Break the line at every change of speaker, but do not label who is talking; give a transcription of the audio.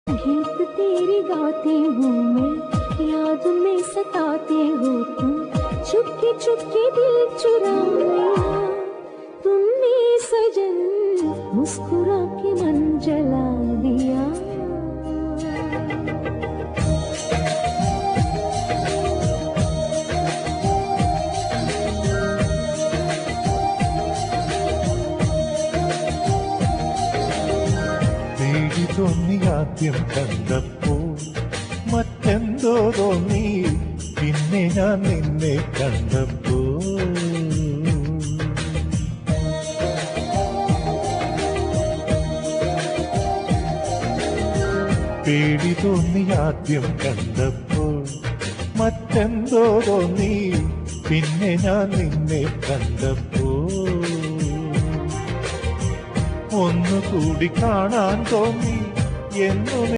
गीत तेरे गाते हूँ मैं, याद में सताते हो तुम, चुपके चुपके दिल चुरा लिया तुमने सजन, मुस्कुरा के मन जला दिया।
പേടി തോന്നി ആദ്യം കണ്ടപ്പോൾ മറ്റെന്തോ തോന്നി പിന്നെ ഞാൻ നിന്നെ കണ്ടപ്പോ. പേടി തോന്നി ആദ്യം കണ്ടപ്പോൾ മറ്റെന്തോ തോന്നി പിന്നെ ഞാൻ നിന്നെ കണ്ടപ്പോ. ഒന്നുകൂടി കാണാൻ തോന്നി എന്നു